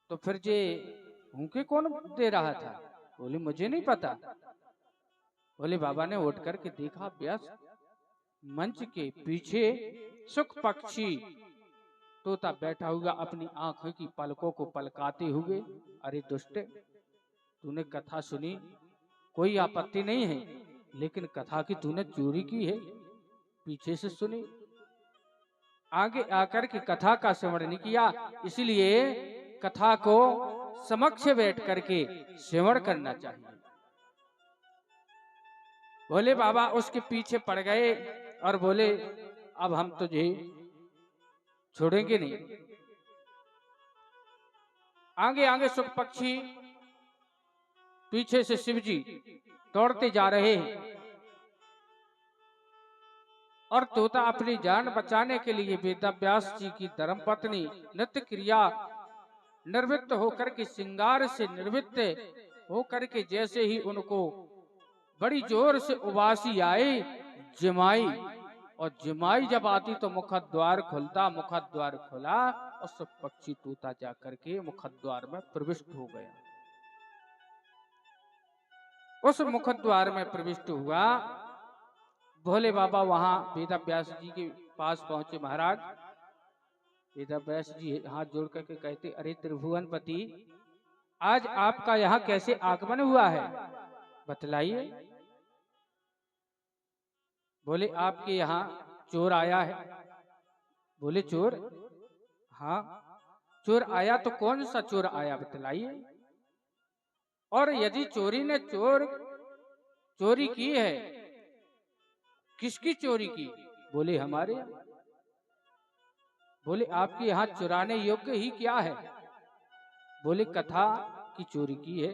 तो फिर जे हुंके कौन दे रहा था? बोले मुझे नहीं पता। बोले बाबा ने उठ करके देखा, व्यास मंच के पीछे सुख पक्षी तोता बैठा हुआ अपनी आंखों की पलकों को पलकाते हुए। अरे दुष्ट, तूने कथा सुनी, कोई आपत्ति नहीं है, लेकिन कथा की तूने चोरी की है, पीछे से सुनी, आगे आकर के कथा का श्रवण नहीं किया, इसलिए कथा को समक्ष बैठ करके श्रवण करना चाहिए। बोले बाबा उसके पीछे पड़ गए और बोले अब हम तुझे छोड़ेंगे नहीं। आगे आगे सुख पक्षी, पीछे से शिव जी दौड़ते जा रहे हैं और तोता अपनी जान बचाने के लिए वेदव्यास जी की धर्मपत्नी नित्य क्रिया निर्वृत्त होकर के, श्रृंगार से निर्वृत्त होकर के, जैसे ही उनको बड़ी जोर से उबासी आए, जमाई, और जमाई जब आती तो मुखद्वार खुलता, मुखद्वार खुला और सब पक्षी तोता जाकर के मुखद्वार में प्रविष्ट हो गया। उस मुखद्वार में प्रविष्ट हुआ। भोले बाबा वहां वेदव्यास जी के पास पहुंचे। महाराज, वेदव्यास जी हाथ जोड़ करके कहते, अरे त्रिभुवनपति, आज आपका यहाँ कैसे आगमन हुआ है, बतलाइए। बोले आपके यहाँ चोर आया है। बोले चोर? हाँ चोर आया, तो कौन सा चोर आया बतलाइए। और यदि चोरी ने चोरी की है, किसकी चोरी की? बोले हमारे यहाँ। बोले आपके यहाँ चुराने योग्य ही क्या है? बोले कथा की चोरी की है।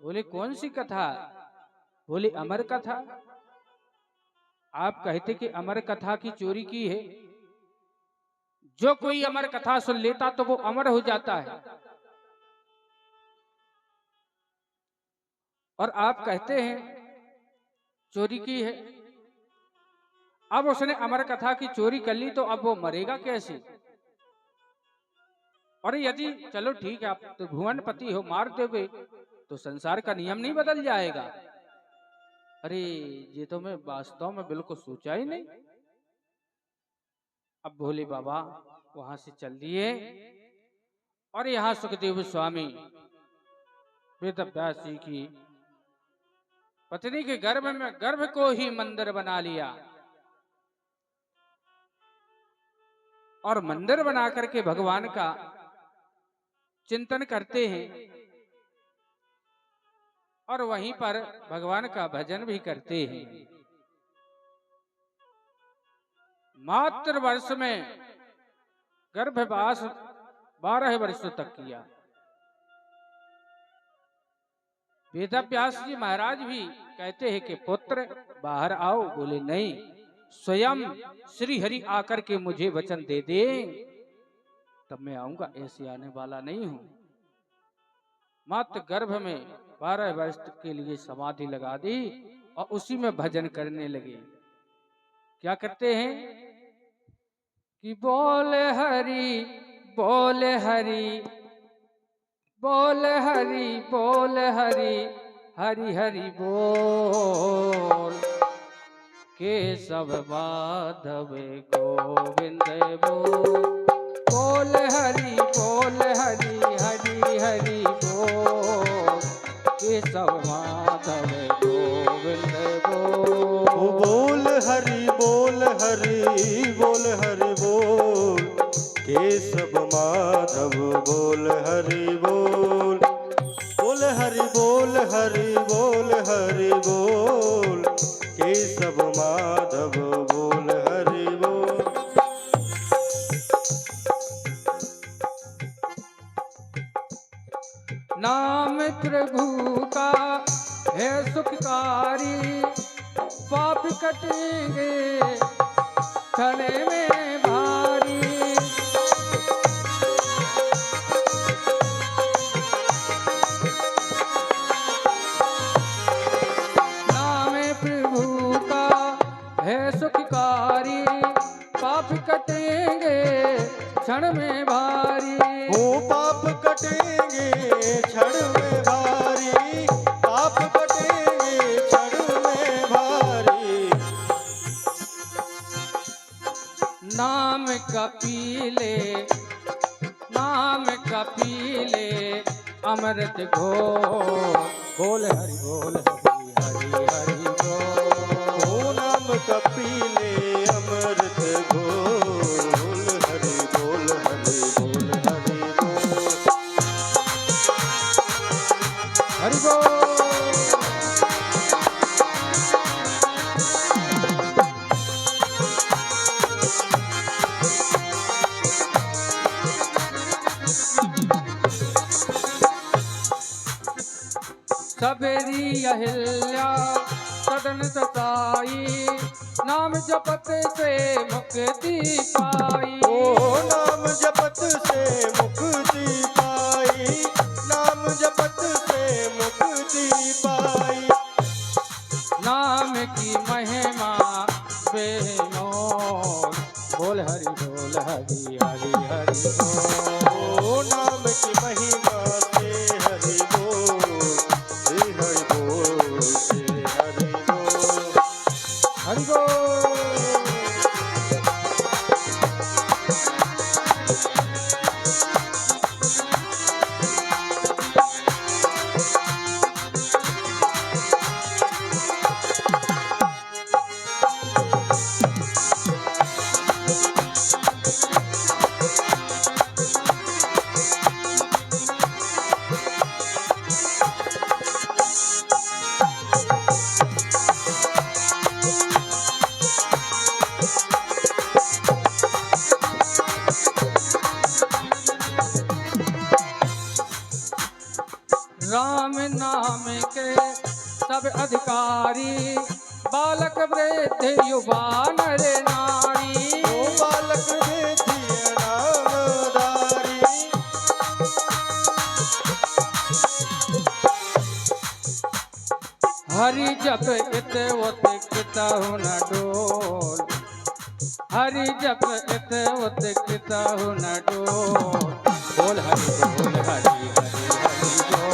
बोले कौन सी कथा? बोले अमर कथा। आप कहते कि अमर कथा की चोरी की है, जो कोई अमर कथा सुन लेता तो वो अमर हो जाता है, और आप कहते हैं चोरी की है। अब उसने अमर कथा की चोरी कर ली, तो अब वो मरेगा कैसे? और यदि चलो ठीक है, आप तो भुवनपति हो, मार दोगे तो संसार का नियम नहीं बदल जाएगा। अरे ये तो मैं वास्तव में बिल्कुल सोचा ही नहीं। अब भोले बाबा वहां से चल दिए और यहाँ सुखदेव स्वामी वेदव्यास जी की पत्नी के गर्भ को ही मंदिर बना लिया, और मंदिर बना करके भगवान का चिंतन करते हैं और वहीं पर भगवान का भजन भी करते हैं। मात्र वर्ष में गर्भवास 12 वर्षों तक किया। वेदव्यास जी महाराज भी कहते हैं कि पुत्र बाहर आओ। बोले नहीं, स्वयं श्री हरि आकर के मुझे वचन दे दे तब मैं आऊंगा, ऐसे आने वाला नहीं हूं। मात्र गर्भ में 12 वर्ष के लिए समाधि लगा दी और उसी में भजन करने लगे। क्या करते हैं कि बोले हरि बोले हरि बोले हरि बोले हरि हरि हरि बोल, केशव माधव गोविंद बोल। बोले हरि हरि हरि बोल, केशव माधव गोविंद बोल। बोल हरि बोल, केशव माधव बोल हरि बोल। बोल हरि बोल केशव माधव बोल हरि बोल। नाम प्रभु का है सुखकारी, पाप कटेंगे क्षण में भारी। नाम प्रभु का है सुखकारी, पाप कटेंगे क्षण में भारी। हो पाप कटेंगे कटेंगे क्षण में भारी, पाप कटेंगे क्षण में भारी। नाम कपीले, नाम कपीले अमृत घोल, बोल हरि बोल हरि हरि हरि बोल। ओ नाम कपीले अमृत घोल, हरि बोल हरि बोल हरि बोल। हरि बोल। सबेरी अहिल्या सदन सताई, नाम जपत से मुक्ति पाई। ओ नाम जपत से मुक्ति पाई, नाम जपत से मुक्ति पाई। नाम की महिमा बेमोल, बोल हरि बोल हरि हरि हरि बोल। ओ नाम की महिमा से हरि बोल, श्री हरि बोल श्री हरि बोल। हरि बोल। राम नाम के सब अधिकारी, बालक वृद्ध युवा नर नारी। ओ बालक देखिए नामधारी, हरि जप इत उत कितहु न डोल, हरि जप इत उत कितहु न डोल, बोल हरि बोल हरि हरि हरि बोल।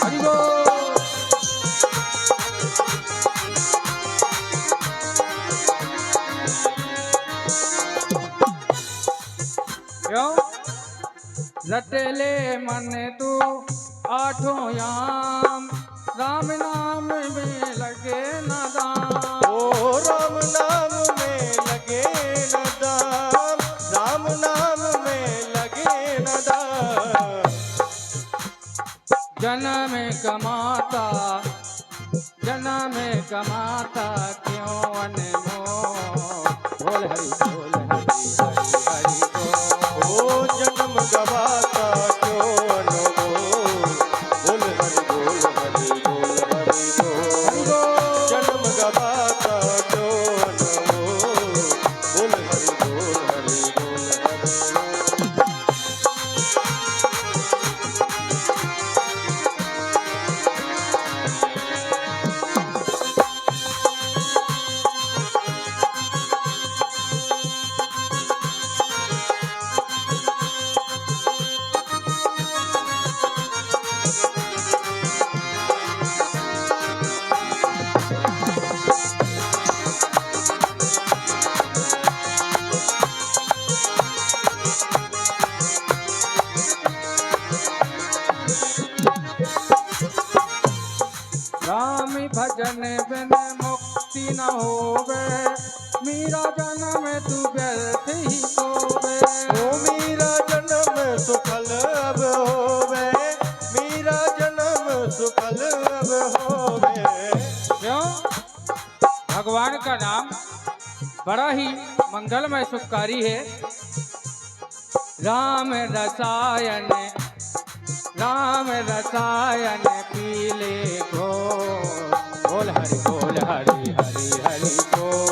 हरि बोल। क्यों रटेले मन तू आठों याम, राम नाम में लगे न दाम। ओ राम नाम में लगे न दाम, राम नाम में लगे न दाम। जन्म कमाता, जन्म कमाता क्यों अनमोल, बोल हरि बोल हरि हरि हरि बोल। ओ जन्म गवाता क्यों अनमोल, बोल हरि बोल हरि बोल हरि बोल। हरि बोल। जन्म गवाता क्यों अनमोल, बोल हरि बोल हरि बोल हरि बोल। राम भजन बिन मुक्ति न होवे, मीरा जन्म तू व्यर्थ ही सोवे। ओ मेरा जन्म सुफल अब होवे, मेरा जन्म सुफल अब होवे। क्यों? भगवान का नाम बड़ा ही मंगलमय सुखकारी है। राम रसायन, राम रसायन पीले घोल, बोल हरि बोल हरि हरि हरि बोल।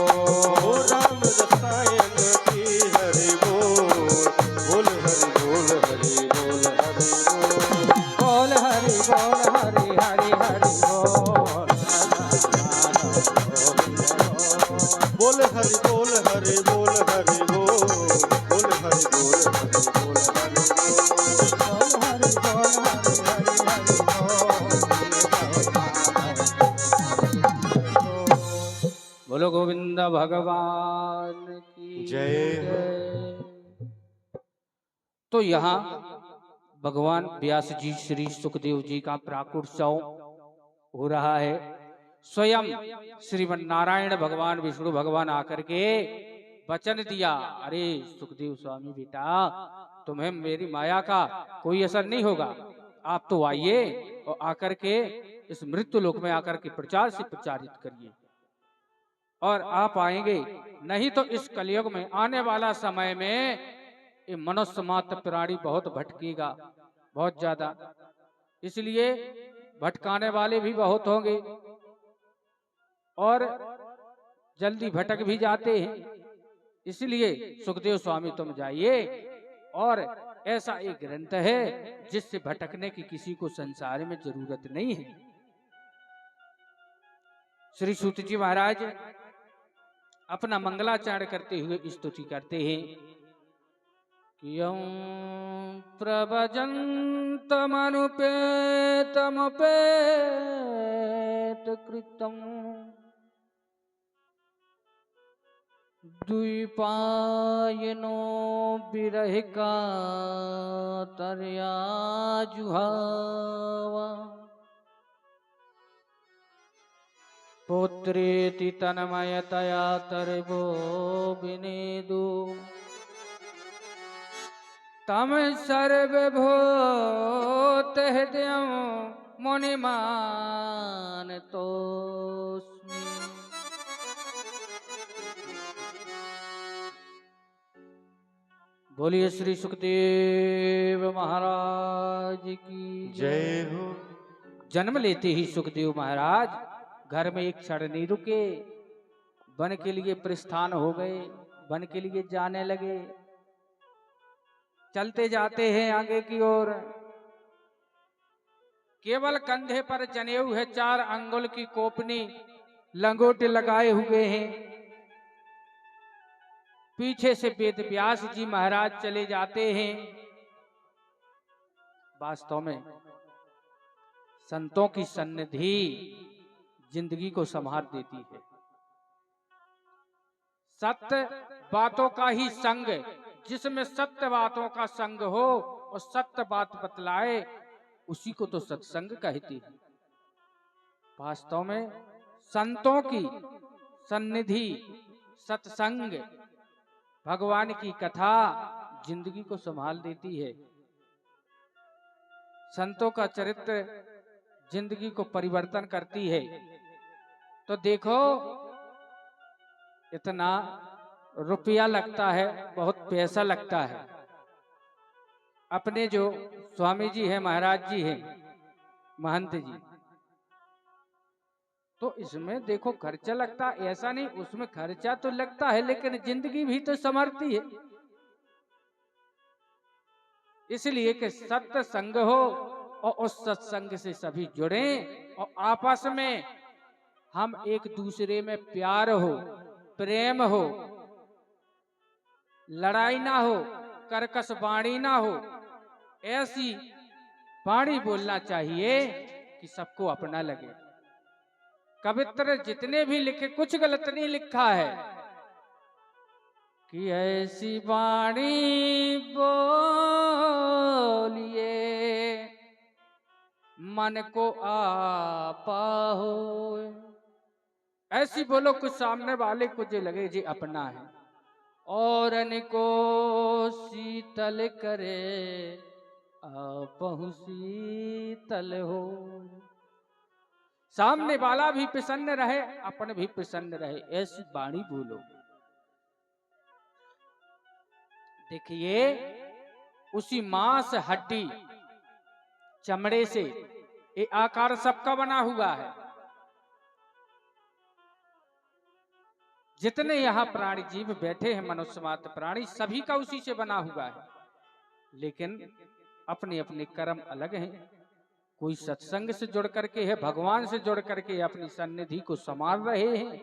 ओ राम रसायन की हरि बोल, बोल हरि बोल हरि बोल हरि बोल। बोल हरि बोल हरि हरि हरि बोल। बोल हरि बोल बोल हरि बोल हरि बोल बोल हरि बोल हरि बोल हरि बोलो गोविंद भगवान की जय हो। जय। तो यहाँ भगवान व्यास जी श्री सुखदेव जी का प्राकुर्सव हो रहा है। स्वयं श्रीमन नारायण भगवान विष्णु भगवान आकर के वचन दिया, अरे सुखदेव स्वामी बेटा, तुम्हें मेरी माया का कोई असर नहीं होगा, आप तो आइए और आकर के इस मृत्यु लोक में आकर के प्रचार से प्रचारित करिए। और आप आएंगे नहीं तो इस कलयुग में आने वाला समय में ये मनुष्य मात्र प्राणी बहुत भटकेगा, बहुत ज्यादा, इसलिए भटकाने वाले भी बहुत होंगे और जल्दी भटक भी जाते हैं। इसलिए सुखदेव स्वामी तुम जाइए, और ऐसा एक ग्रंथ है जिससे भटकने की किसी को संसार में जरूरत नहीं है। श्री सूत जी महाराज अपना मंगलाचरण करते हुए स्तुति करते हैं कि यं प्रभजन्तमनुपेतमुपेत कृतं द्वैपायनो विरह कातर्या जुहावा पुत्रेति तन्मयतया तर्वो विनेदु तम सर्वभूत हृदयं मुनिमानतोऽस्मि। बोलिए श्री सुखदेव महाराज की जय हो। जन्म लेते ही सुखदेव महाराज घर में एक क्षण नहीं रुके, वन के लिए प्रस्थान हो गए, वन के लिए जाने लगे। चलते जाते हैं आगे की ओर, केवल कंधे पर जनेऊ है, 4 अंगुल की कोपनी लंगोटे लगाए हुए हैं। पीछे से वेद व्यास जी महाराज चले जाते हैं। वास्तव में संतों की सन्निधि जिंदगी को संवार देती है। सत्य बातों का ही संग, जिसमें सत्य बातों का संग हो और सत्य बात बतलाए, उसी को तो सत्संग कहती है। वास्तव में संतों की सन्निधि, सत्संग, भगवान की कथा जिंदगी को संभाल देती है। संतों का चरित्र जिंदगी को परिवर्तन करती है। तो देखो, इतना रुपया लगता है, बहुत पैसा लगता है। अपने जो स्वामी जी हैं, महाराज जी हैं, महंत जी, तो इसमें देखो खर्चा लगता, ऐसा नहीं, उसमें खर्चा तो लगता है लेकिन जिंदगी भी तो संवरती है। इसलिए कि सत्य संग हो और उस सत्संग से सभी जुड़े और आपस में हम एक दूसरे में प्यार हो, प्रेम हो, लड़ाई ना हो, कर्कश वाणी ना हो, ऐसी वाणी बोलना चाहिए कि सबको अपना लगे। कवित्र जितने भी लिखे, कुछ गलत नहीं लिखा है कि ऐसी वाणी बोलिए मन को आपा हो। ऐसी बोलो कुछ सामने वाले को जो लगे जी अपना है, और को शीतल करे आपहु शीतल हो। सामने वाला भी प्रसन्न रहे, अपन भी प्रसन्न रहे, ऐसी वाणी बोलो। देखिए, उसी मांस हड्डी चमड़े से ये आकार सबका बना हुआ है। जितने यहाँ प्राणी जीव बैठे हैं, मनुष्य मात्र प्राणी, सभी का उसी से बना हुआ है। लेकिन अपने अपने कर्म अलग हैं। कोई सत्संग से जुड़ करके है, भगवान से जुड़ करके अपनी सन्निधि को संवार रहे हैं,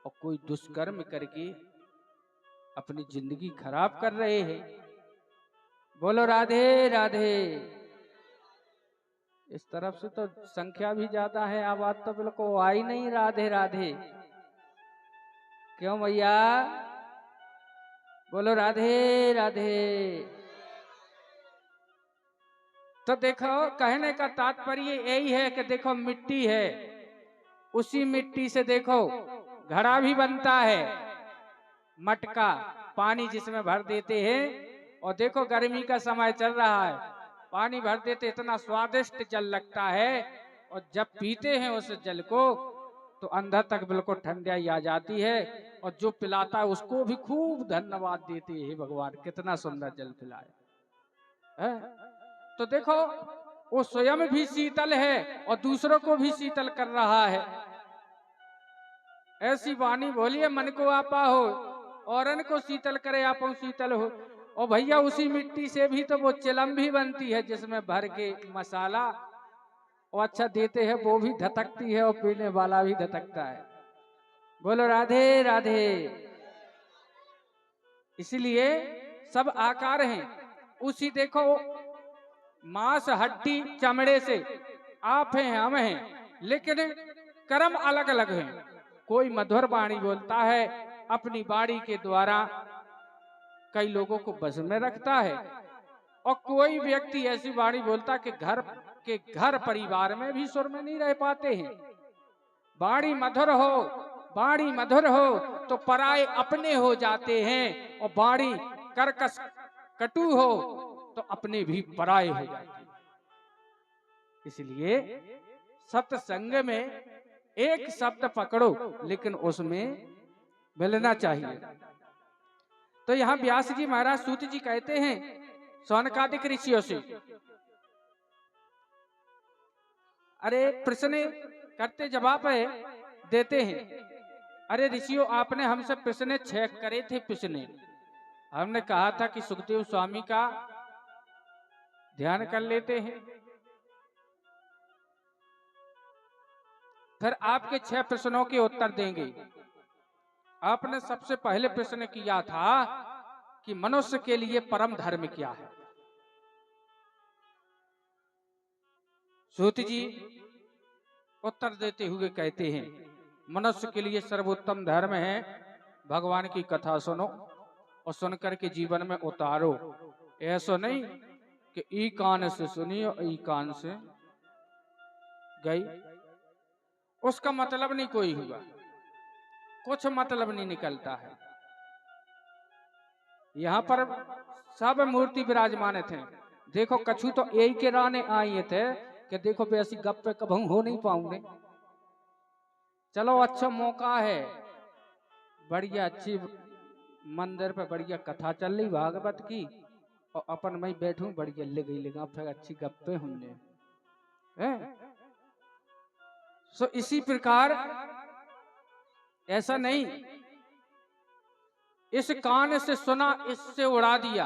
और कोई दुष्कर्म करके अपनी जिंदगी खराब कर रहे हैं। बोलो राधे राधे। इस तरफ से तो संख्या भी ज्यादा है, आवाज तो बिल्कुल आई नहीं राधे राधे। क्यों भैया? बोलो राधे राधे। तो देखो, कहने का तात्पर्य यही है कि देखो मिट्टी है, उसी मिट्टी से देखो घड़ा भी बनता है, मटका पानी जिसमें भर देते हैं। और देखो गर्मी का समय चल रहा है, पानी भर देते, इतना स्वादिष्ट जल लगता है, और जब पीते हैं उस जल को तो अंदर तक बिल्कुल ठंडाई आ जाती है, और जो पिलाता है उसको भी खूब धन्यवाद देते हैं, भगवान कितना सुंदर जल पिलाए है। तो देखो वो स्वयं भी शीतल है और दूसरों को भी शीतल कर रहा है। ऐसी वाणी बोलिए, मन को आपा हो औरन को शीतल करे, आप शीतल हो। और भैया उसी मिट्टी से भी तो वो चिलम भी बनती है, जिसमें भर के मसाला और अच्छा देते हैं, वो भी धतकती है और पीने वाला भी धतकता है। बोलो राधे राधे। इसलिए सब आकार हैं, उसी देखो मांस हड्डी चमड़े से आप हैं हम हैं, लेकिन कर्म अलग अलग हैं। कोई मधुर वाणी बोलता है, अपनी वाणी के द्वारा कई लोगों को बस में रखता है, और कोई व्यक्ति ऐसी वाणी बोलता कि घर परिवार में भी सुर में नहीं रह पाते हैं। वाणी मधुर हो, वाणी मधुर हो तो पराये अपने हो जाते हैं, और वाणी कर्कश कटु हो तो अपने भी पराये हो जाते हैं। इसलिए सत्संग में एक शब्द पकड़ो, लेकिन उसमें मिलना चाहिए। तो यहाँ व्यास जी महाराज सूत जी कहते हैं सौनकादिक ऋषियों से, अरे प्रश्न करते जवाब देते हैं। अरे ऋषियों, आपने हमसे प्रश्न 6 करे थे। प्रश्न हमने कहा था कि सुखदेव स्वामी का ध्यान कर लेते हैं, फिर आपके 6 प्रश्नों के उत्तर देंगे। आपने सबसे पहले प्रश्न किया था कि मनुष्य के लिए परम धर्म क्या है। सूत जी उत्तर देते हुए कहते हैं, मनुष्य के लिए सर्वोत्तम धर्म है भगवान की कथा सुनो और सुनकर के जीवन में उतारो। ऐसा नहीं कि ई कान से सुनी और ई कान से गई, उसका मतलब नहीं कोई हुआ, कुछ मतलब नहीं निकलता है। यहाँ पर सब मूर्ति विराजमान थे। देखो कछु तो यही के राने आए थे कि देखो पे ऐसी गप पे कभी हो नहीं पाऊंगे। चलो अच्छा मौका है, बढ़िया अच्छी मंदिर पे बढ़िया कथा चल रही भागवत की, और अपन मैं बैठूं बढ़िया ले गई लेगा, फिर अच्छी गप्पे होंगे। सो इसी प्रकार ऐसा नहीं, इस कान से सुना इससे उड़ा दिया।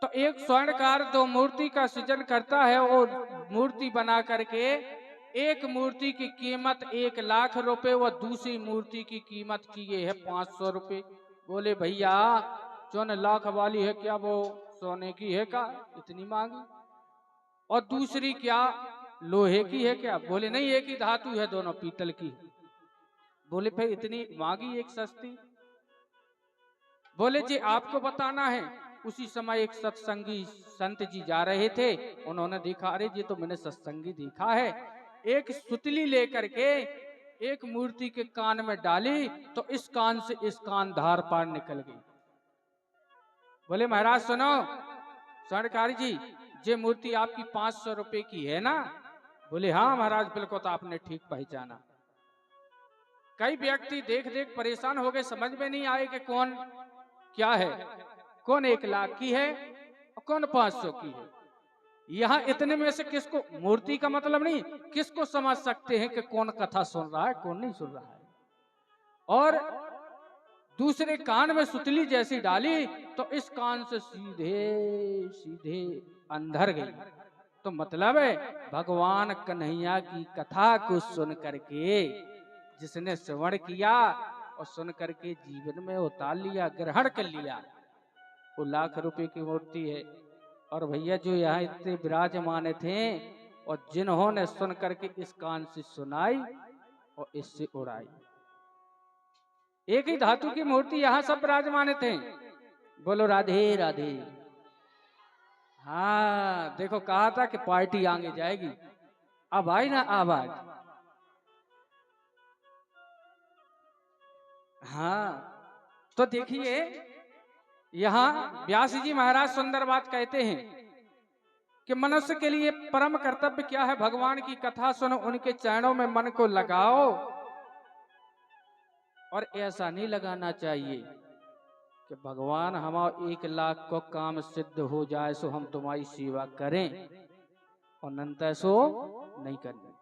तो एक स्वर्णकार 2 मूर्ति का सृजन करता है और मूर्ति बना करके एक मूर्ति की कीमत 1 लाख रुपए व दूसरी मूर्ति की कीमत किए है 500 रुपए। बोले भैया 4 लाख वाली है क्या, वो सोने की है क्या इतनी मांगी, और दूसरी क्या लोहे की है क्या? बोले नहीं, एक ही धातु है, दोनों पीतल की। बोले भाई इतनी मांगी एक सस्ती। बोले जी आपको बताना है। उसी समय एक सत्संगी संत जी जा रहे थे, उन्होंने देखा, अरे जी तो मैंने सत्संगी देखा है, एक सुतली लेकर के एक मूर्ति के कान में डाली तो इस कान से इस कान धार पार निकल गई। बोले महाराज सुनो स्वर्णकारी जी, ये मूर्ति आपकी 500 रुपए की है ना? बोले हाँ महाराज बिल्कुल, तो आपने ठीक पहचाना। कई व्यक्ति देख देख परेशान हो गए, समझ में नहीं आए कि कौन क्या है, कौन 1 लाख की है और कौन 500 की है। यहाँ इतने में से किसको, मूर्ति का मतलब नहीं, किसको समझ सकते हैं कि कौन कथा सुन रहा है कौन नहीं सुन रहा है। और दूसरे कान में सुतली जैसी डाली तो इस कान से सीधे सीधे अंदर गई। तो मतलब है भगवान कन्हैया की कथा को सुन करके जिसने श्रवण किया और सुन करके जीवन में उतार लिया, ग्रहण कर लिया। वो लाख रुपए की मूर्ति है। और भैया जो यहाँ इतने विराजमान थे और जिन्होंने सुन करके इस कान से सुनाई और इससे उड़ाई, एक ही धातु की मूर्ति यहाँ सब विराजमान थे। बोलो राधे राधे। हाँ देखो, कहा था कि पार्टी आगे जाएगी, अब आई ना आवाज। हाँ तो देखिए, यहाँ व्यास जी महाराज सुंदर बात कहते हैं कि मनुष्य के लिए परम कर्तव्य क्या है? भगवान की कथा सुनो, उनके चरणों में मन को लगाओ। और ऐसा नहीं लगाना चाहिए कि भगवान हमारा 1 लाख को काम सिद्ध हो जाए सो हम तुम्हारी सेवा करें, और अनंत सो नहीं करना।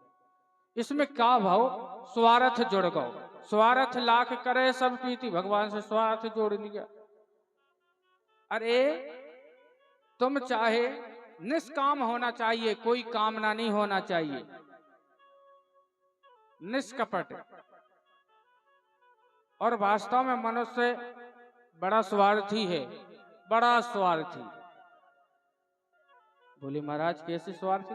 इसमें क्या भाव? स्वार्थ जुड़ गो। स्वार्थ लाख करे सब प्रीति, भगवान से स्वार्थ जोड़ लिया। अरे तुम चाहे निष्काम होना चाहिए, कोई कामना नहीं होना चाहिए, निष्कपट। और वास्तव में मनुष्य बड़ा स्वार्थी है, बड़ा स्वार्थी। बोले महाराज कैसे स्वार्थी?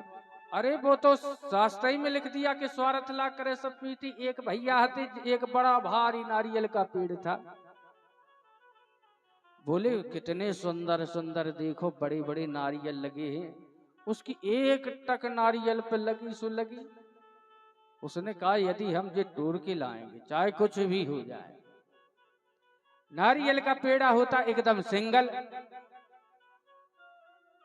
अरे वो तो शास्त्र ही में लिख दिया कि स्वार्थ ला करे सब प्रीति। एक भैया हते, एक बड़ा भारी नारियल का पेड़ था। बोले कितने सुंदर सुंदर, देखो बड़े बड़े नारियल लगे हैं, उसकी एक टक नारियल पे लगी सो लगी। उसने कहा यदि हम ये तोड़ के लाएंगे चाहे कुछ भी हो जाए। नारियल का पेड़ा होता एकदम सिंगल।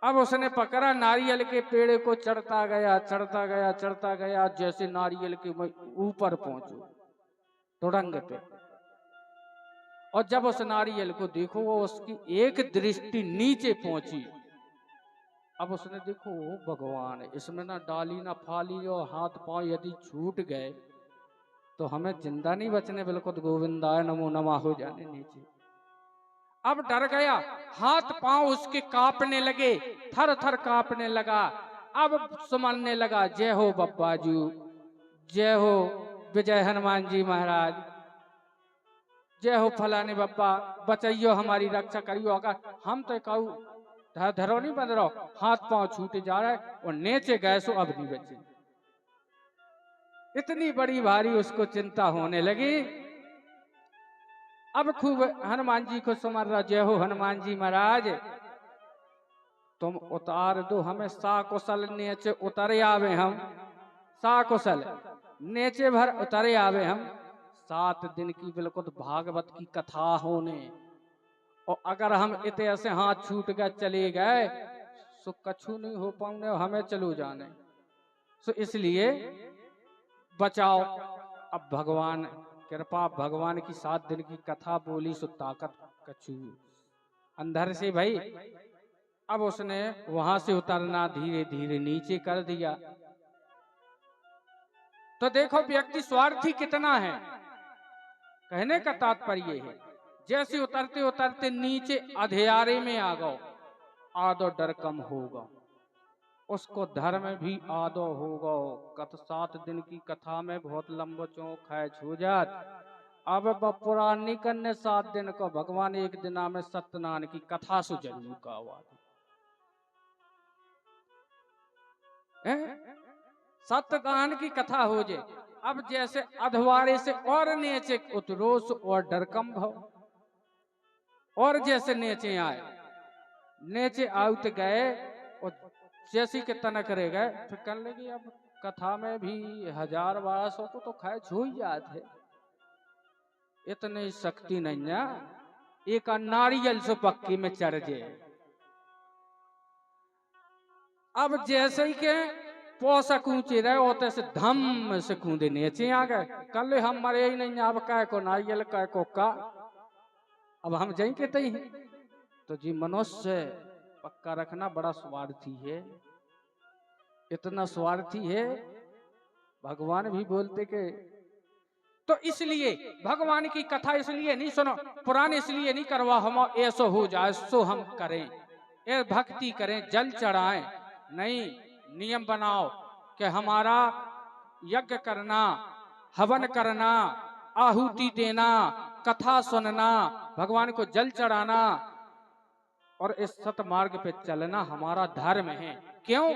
अब उसने पकड़ा नारियल के पेड़े को, चढ़ता गया चढ़ता गया चढ़ता गया, जैसे नारियल के ऊपर पहुंचो तुरंग पे। और जब उस नारियल को देखो, वो उसकी एक दृष्टि नीचे पहुंची। अब उसने देखो वो भगवान है, इसमें ना डाली ना फाली, और हाथ पांव यदि छूट गए तो हमें जिंदा नहीं बचने, बिल्कुल गोविंदाय नमो नमः हो जाने नीचे। अब डर गया, हाथ पांव उसके कांपने लगे, थर थर कांपने लगा। अब सुमनने लगा, जय हो बब्बाजू, जय हो विजय हनुमान जी महाराज, जय हो फलाने बब्बा, बचाइयो हमारी रक्षा करियो। अगर हम तो कहू धरो नहीं बंद रहो, हाथ पांव छूटे जा रहा है और नीचे गए सो अब नहीं बचे। इतनी बड़ी भारी उसको चिंता होने लगी। अब खूब हनुमान जी को सुमर रहा, जय हो हनुमान जी महाराज, तुम उतार दो हमें साकुशल, नीचे उतरे आवे हम, साकुशल नीचे भर उतरे आवे हम। 7 दिन की बिल्कुल भागवत की कथा होने, और अगर हम इतने ऐसे हाथ छूट गए चले गए सो कछु नहीं हो पाऊंगे, हमें चलो जाने। सो इसलिए बचाओ। अब भगवान कृपा, भगवान की 7 दिन की कथा बोली सो ताकत कछु अंदर से भाई। अब उसने वहां से उतरना धीरे धीरे नीचे कर दिया। तो देखो व्यक्ति स्वार्थी कितना है। कहने का तात्पर्य है, जैसे उतरते उतरते नीचे अंधेरे में आ गो, आदो डर कम होगा, उसको धर्म भी आदो होगा। कथ 7 दिन की कथा में बहुत लंबो चौक है छू जात। अब पुरानी कन्ने 7 दिन को भगवान एक दिना में सत्यनारायण की कथा से जरूर का सत्यनारायण की कथा हो जाए। अब जैसे अधवारे से और नीचे उतरोस और डर कम भव, और जैसे नीचे आए, नीचे आउत गए और जैसी के तनक रह गए, फिर कहने लगी अब कथा में भी 1000-1200 को तो खाए छू ही जाते, इतनी शक्ति नहीं है, एक नारियल से पक्की में चढ़ जाए। अब जैसे ही के पोषक ऊंचे रहे होते से धम से कूदे नीचे आ गए। कल हम मरे ही नहीं, अब काय को नारियल काय को का, अब हम जाई के तई। तो जी मनुष्य पक्का रखना बड़ा स्वार्थी है, इतना स्वार्थी है, भगवान भी बोलते के। तो इसलिए भगवान की कथा इसलिए नहीं सुनो, पुराने इसलिए नहीं करवा, हम ऐसो हो जाए सो हम करें, ये भक्ति करें, जल चढ़ाएं, नहीं नियम बनाओ कि हमारा यज्ञ करना, हवन करना, आहुति देना, कथा सुनना, भगवान को जल चढ़ाना और इस सतमार्ग पे चलना हमारा धर्म है। क्यों?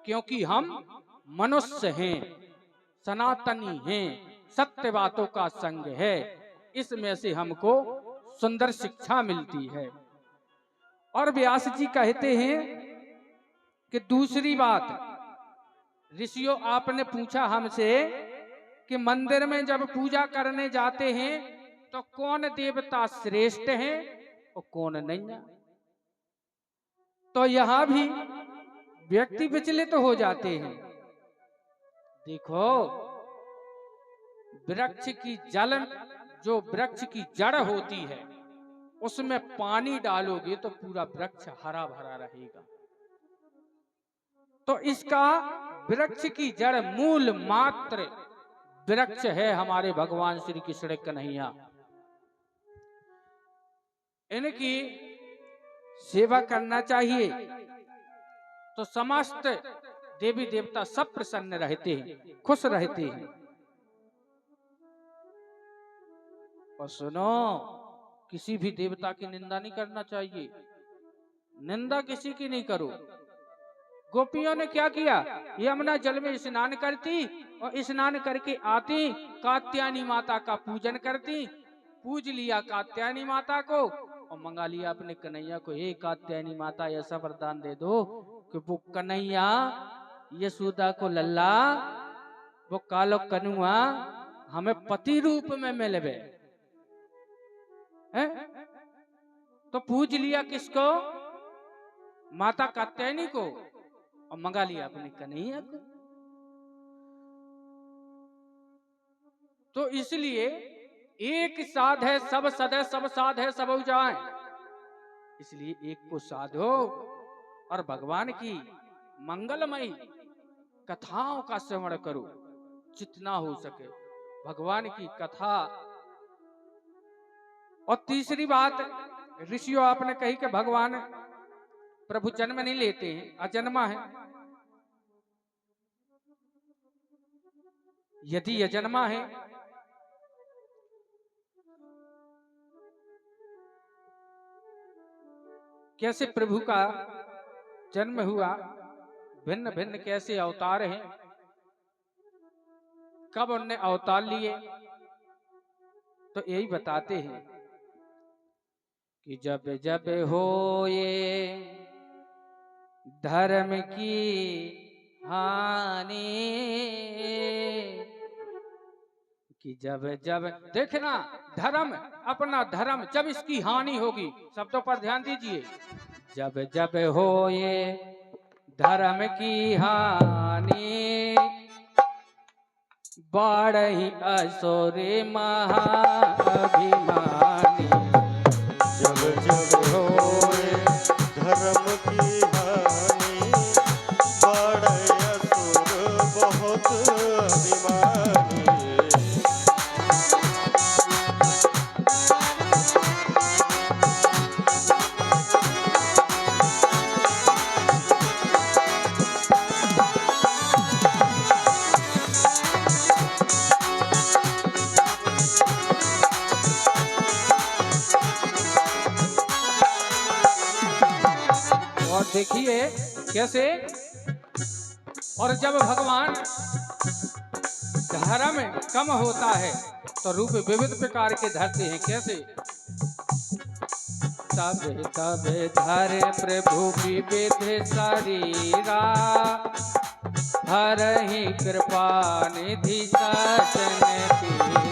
क्योंकि हम मनुष्य हैं, सनातनी हैं, सत्य बातों का संग है। इसमें से हमको सुंदर शिक्षा मिलती है। और व्यास जी कहते हैं कि दूसरी बात, ऋषियों आपने पूछा हमसे कि मंदिर में जब पूजा करने जाते हैं तो कौन देवता श्रेष्ठ है और कौन नहीं है। तो यहां भी व्यक्ति विचलित हो जाते हैं। देखो, वृक्ष की जल, जो वृक्ष की जड़ होती है, उसमें पानी डालोगे तो पूरा वृक्ष हरा भरा रहेगा। तो इसका वृक्ष की जड़, मूल मात्र वृक्ष है हमारे भगवान श्री कृष्ण कन्हैया। इनकी सेवा करना चाहिए तो समस्त देवी देवता सब प्रसन्न रहते हैं, खुश रहते हैं। और सुनो, किसी भी देवता की निंदा नहीं करना चाहिए। निंदा किसी की नहीं करो। गोपियों ने क्या किया? यमुना जल में स्नान करती और स्नान करके आती, कात्यायनी माता का पूजन करती, पूज लिया कात्यायनी माता को और मंगा लिया अपने कन्हैया को। हे कात्यायनी माता, ऐसा वरदान दे दो कि वो कन्हैया यशोदा को लल्ला, वो कालो कनुआ हमें पति रूप में मिलवे। तो पूज लिया किसको? माता कात्यायनी को और मंगा लिया अपने कन्हैया को। तो इसलिए एक साध है सब सद है, सब साध है सब उजाए। इसलिए एक को साधो और भगवान की मंगलमयी कथाओं का श्रवण करो जितना हो सके, भगवान की कथा। और तीसरी बात, ऋषियों आपने कही कि भगवान प्रभु जन्म नहीं लेते हैं, अजन्मा है। यदि अजन्मा है कैसे प्रभु का जन्म हुआ, भिन्न भिन्न कैसे अवतार हैं, कब उनने अवतार लिए, तो यही बताते हैं कि जब जब हो ये धर्म की हानि, कि जब जब देखना धर्म, अपना धर्म जब इसकी हानि होगी, शब्दों पर ध्यान दीजिए, जब जब हो ये धर्म की हानि, बाढ़ी असुरे महाभिमानी। जब जब होए धर्म की हानि, बढ़े असुर बहुत अभिमानी। देखिए कैसे। और जब भगवान धर्म कम होता है तो रूप विविध प्रकार के धरते हैं। कैसे? तब तब धर प्रभु विविध शरीरा, हर ही कृपा निधि सचन